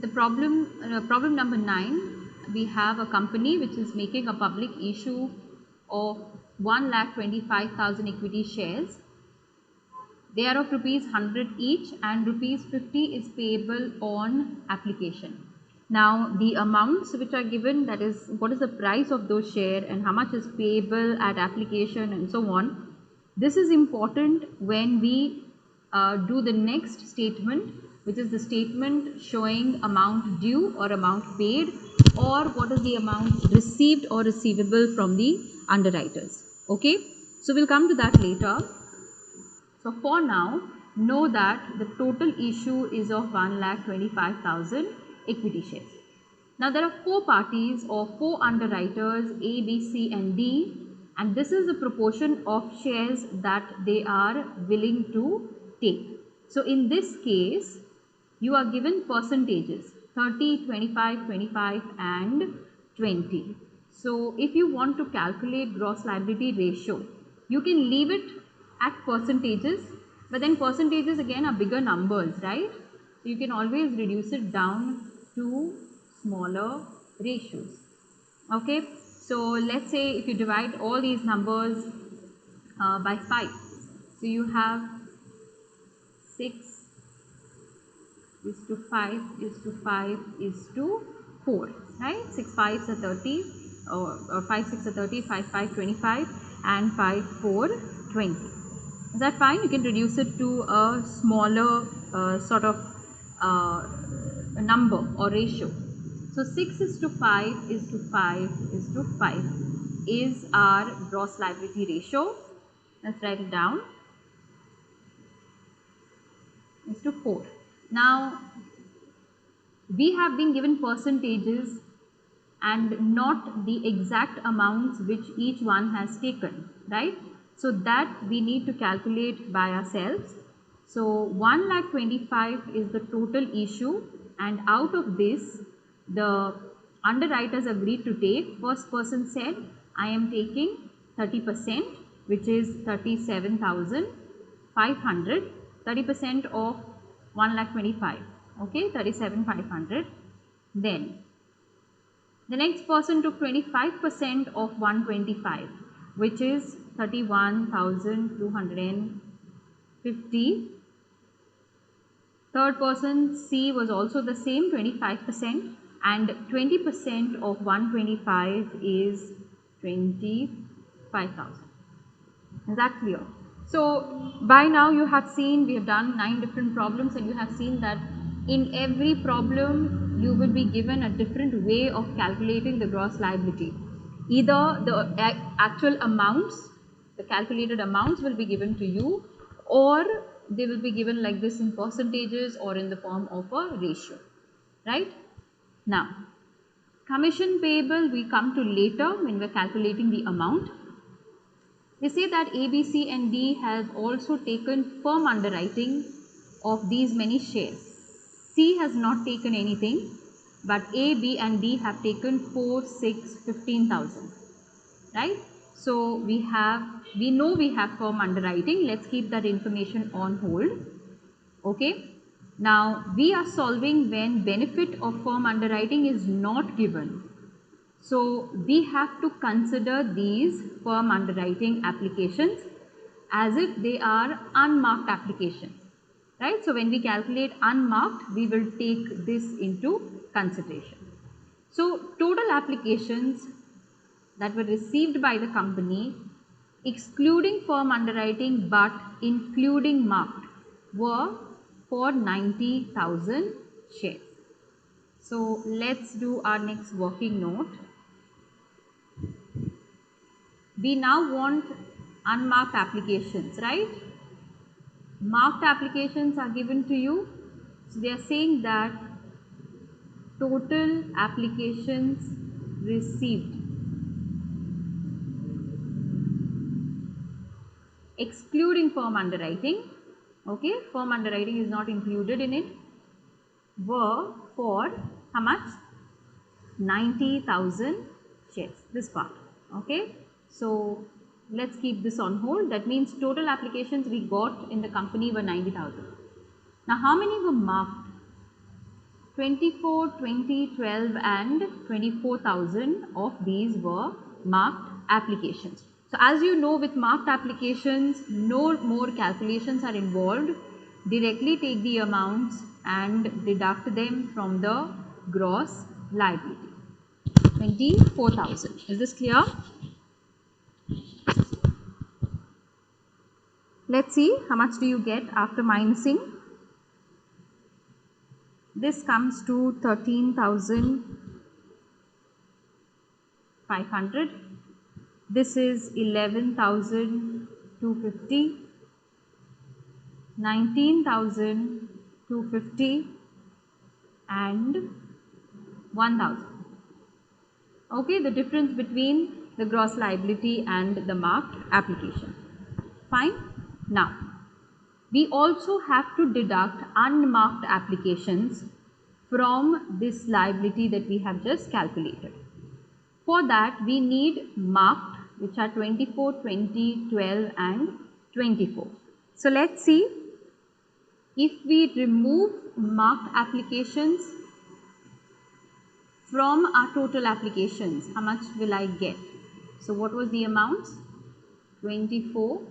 the problem number 9, we have a company which is making a public issue of 1,25,000 equity shares. They are of rupees 100 each and rupees 50 is payable on application. Now the amounts which are given, that is what is the price of those share and how much is payable at application and so on. This is important when we do the next statement, which is the statement showing amount due or amount paid, or what is the amount received or receivable from the underwriters. Okay, so we'll come to that later. So for now, know that the total issue is of 1,25,000 equity shares. Now there are 4 parties or 4 underwriters A, B, C and D, and this is the proportion of shares that they are willing to take. So in this case, you are given percentages 30, 25, 25 and 20. So if you want to calculate gross liability ratio, you can leave it at percentages, but then percentages again are bigger numbers, right? So you can always reduce it down to smaller ratios. Okay, so let's say if you divide all these numbers by 5, so you have 6 is to 5 is to 5 is to 4, right? 6 5s are 30, or 5 6 are 30, 5 5 25 and 5 4 20. Is that fine? You can reduce it to a smaller sort of number or ratio. So 6 is to 5 is to 5 is to 5 is our gross liability ratio. Let's write it down. Is to 4. Now we have been given percentages and not the exact amounts which each one has taken, right? So that we need to calculate by ourselves. So 1,25,000 is the total issue, and out of this the underwriters agreed to take, first person said I am taking 30%, which is 37,500, 30% of 1,25,000, okay, 37,500. Then the next person took 25% of 125, which is 31,250. Third person C was also the same, 25%, and 20% of 125 is 25,000. Is that clear? So by now you have seen, we have done 9 different problems, and you have seen that in every problem you will be given a different way of calculating the gross liability. Either the actual amounts, the calculated amounts will be given to you, or they will be given like this in percentages or in the form of a ratio, right? Now commission payable we come to later when we are calculating the amount. They say that A, B, C and D have also taken firm underwriting of these many shares. C has not taken anything, but A, B and D have taken 4, 6, 15,000, right? So we know we have firm underwriting. Let's keep that information on hold. Okay. Now we are solving when benefit of firm underwriting is not given. So we have to consider these firm underwriting applications as if they are unmarked applications, right? So when we calculate unmarked, we will take this into consideration. So total applications that were received by the company, excluding firm underwriting but including marked, were for 90,000 shares. So let's do our next working note. We now want unmarked applications, right? Marked applications are given to you. So they are saying that total applications received excluding firm underwriting, okay, firm underwriting is not included in it, were for how much? 90,000 shares, this part, okay. So let's keep this on hold. That means total applications we got in the company were 90,000. Now how many were marked? 24, 20, 12 and 24,000 of these were marked applications. So as you know, with marked applications, no more calculations are involved. Directly take the amounts and deduct them from the gross liability. 24,000. Is this clear? Let's see how much do you get after minusing. This comes to 13,500. This is 11,250, 19,250 and 1,000. Okay, the difference between the gross liability and the marked application. Fine. Now, we also have to deduct unmarked applications from this liability that we have just calculated. For that, we need marked, which are 24, 20, 12 and 24. So let's see, if we remove marked applications from our total applications, how much will I get? So what was the amounts? 24,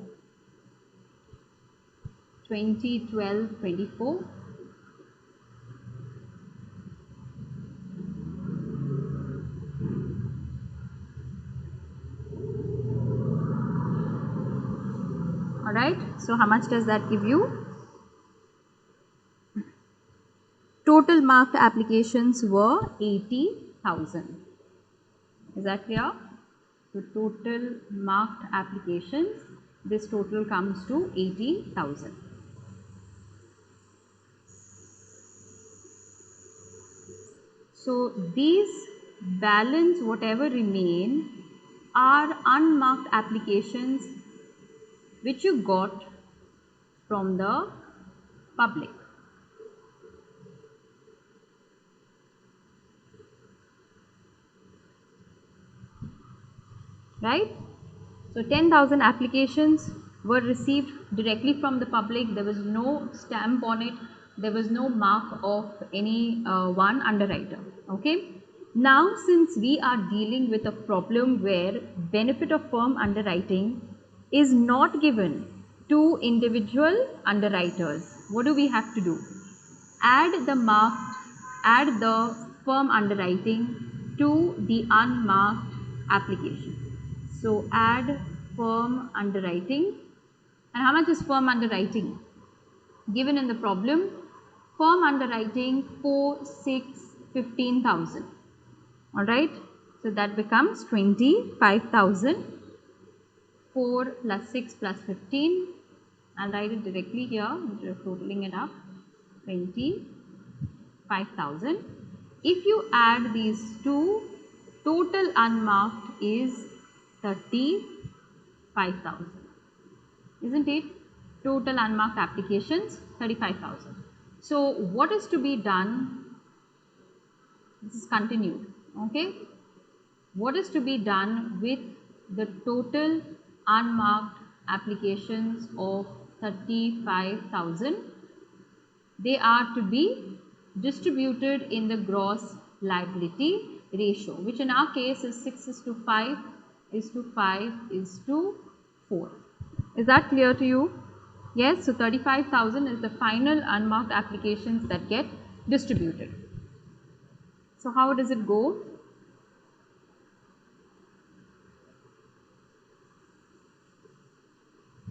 20, 12, 24. Alright, so how much does that give you? Total marked applications were 80,000. Is that clear? So total marked applications, this total comes to 80,000. So these balance, whatever remain, are unmarked applications which you got from the public. Right? So 10,000 applications were received directly from the public. There was no stamp on it. There was no mark of any one underwriter. Okay. Now, since we are dealing with a problem where benefit of firm underwriting is not given to individual underwriters, what do we have to do? Add the firm underwriting to the unmarked application. So add firm underwriting. And how much is firm underwriting? Given in the problem, firm underwriting 4, 6, 15,000. Alright, so that becomes 25,000. 4 plus 6 plus 15. I'll write it directly here instead of totaling it up. 25,000. If you add these two, total unmarked is 35,000. Isn't it? Total unmarked applications 35,000. So what is to be done? This is continued. Okay. What is to be done with the total unmarked applications of 35,000? They are to be distributed in the gross liability ratio, which in our case is 6:5 is to 5 is to 4. Is that clear to you? Yes, so 35,000 is the final unmarked applications that get distributed. So how does it go?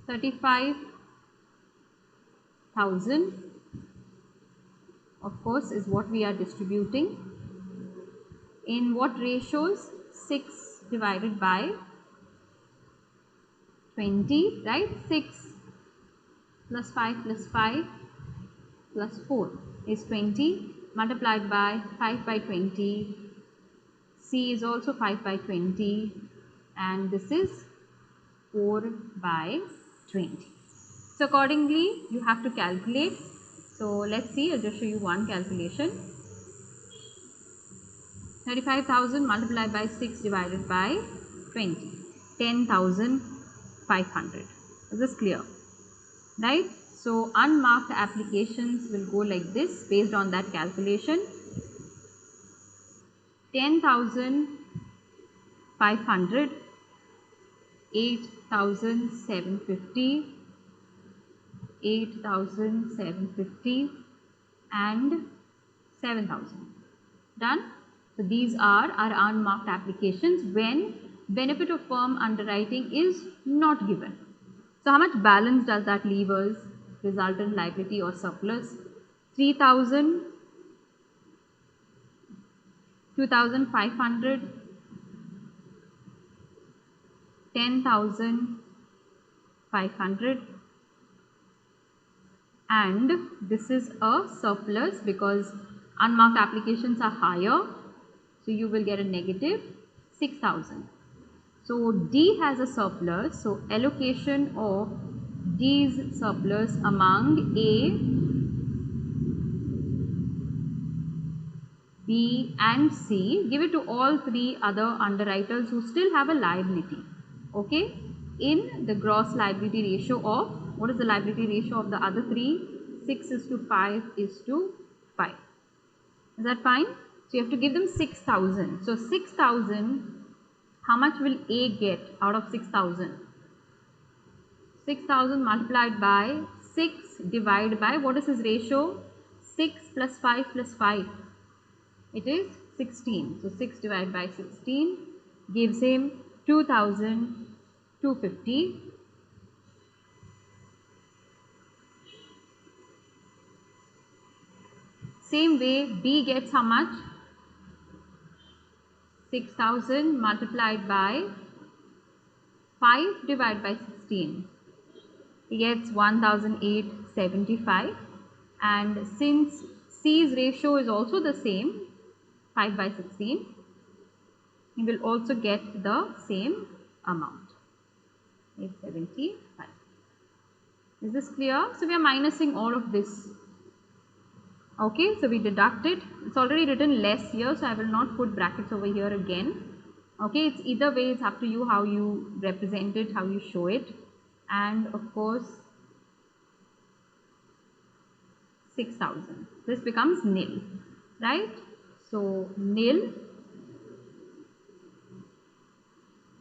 $35,000 of course is what we are distributing. In what ratios? 6 divided by 20, right? 6 plus 5 plus 5 plus 4 is 20, multiplied by 5 by 20. C is also 5 by 20 and this is 4 by 20. So accordingly you have to calculate. So let's see, I'll just show you one calculation. 35,000 multiplied by 6 divided by 20, 10,500. Is this clear? Right? So unmarked applications will go like this based on that calculation. 10,500, 8,750, 8,750 and 7,000. Done? So these are our unmarked applications when benefit of firm underwriting is not given. So how much balance does that leave us? Resultant liability or surplus? 3,000, 2,500, 10,500, and this is a surplus because unmarked applications are higher, so you will get a negative 6,000. So D has a surplus, so allocation of D's surplus among A, B and C, give it to all three other underwriters who still have a liability, okay, in the gross liability ratio of, what is the liability ratio of the other three? 6:5:5. Is that fine? So you have to give them 6,000. So 6,000, how much will A get out of 6,000? 6,000 multiplied by 6 divided by, what is his ratio? 6 plus 5 plus 5. It is 16. So 6 divided by 16 gives him 2,250. Same way, B gets how much? 6,000 multiplied by 5 divided by 16. He gets 1,875, and since C's ratio is also the same, 5 by 16, he will also get the same amount, 875. Is this clear? So we are minusing all of this. Okay, so we deduct it. It's already written less here, so I will not put brackets over here again. Okay, it's either way, it's up to you how you represent it, how you show it. And of course, 6,000. This becomes nil, right? So nil.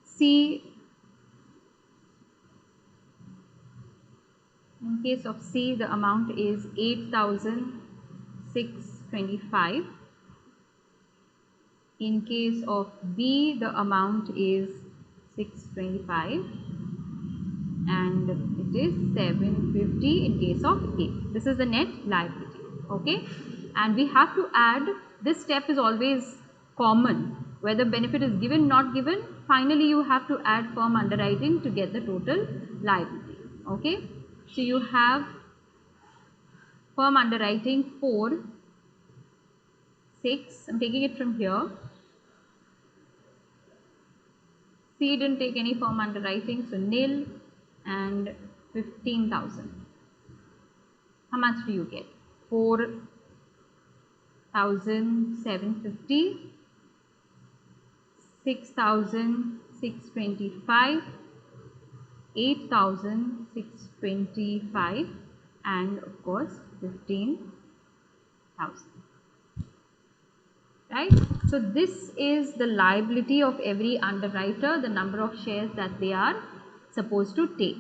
C, in case of C, the amount is 8,625. In case of B, the amount is 625 and it is 750 in case of A. This is the net liability, okay? And we have to add, this step is always common, whether benefit is given, not given, finally you have to add firm underwriting to get the total liability, okay? So you have firm underwriting 4, 6, I'm taking it from here. C didn't take any firm underwriting, so nil and 15,000. How much do you get? 4,750, 6,625, 8,625 and of course 15,000. Right? So this is the liability of every underwriter, the number of shares that they are supposed to take.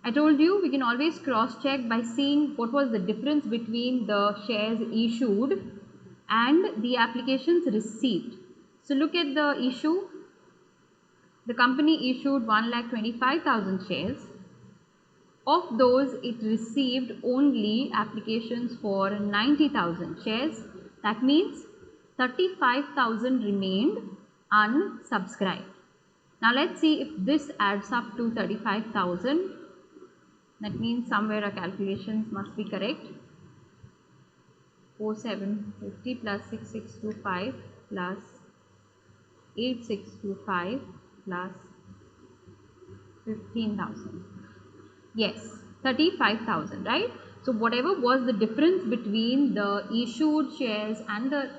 I told you we can always cross check by seeing what was the difference between the shares issued and the applications received. So look at the issue. The company issued 1,25,000 shares. Of those, it received only applications for 90,000 shares. That means 35,000 remained unsubscribed. Now let's see if this adds up to 35,000. That means somewhere our calculations must be correct. 4,750 plus 6,625 plus 8,625 plus 15,000. Yes, 35,000, right? So whatever was the difference between the issued shares and the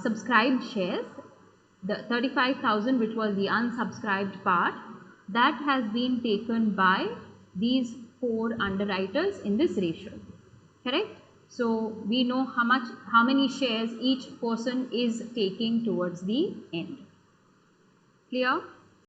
subscribed shares, the 35,000 which was the unsubscribed part, that has been taken by these 4 underwriters in this ratio, correct? So we know how many shares each person is taking towards the end. Clear?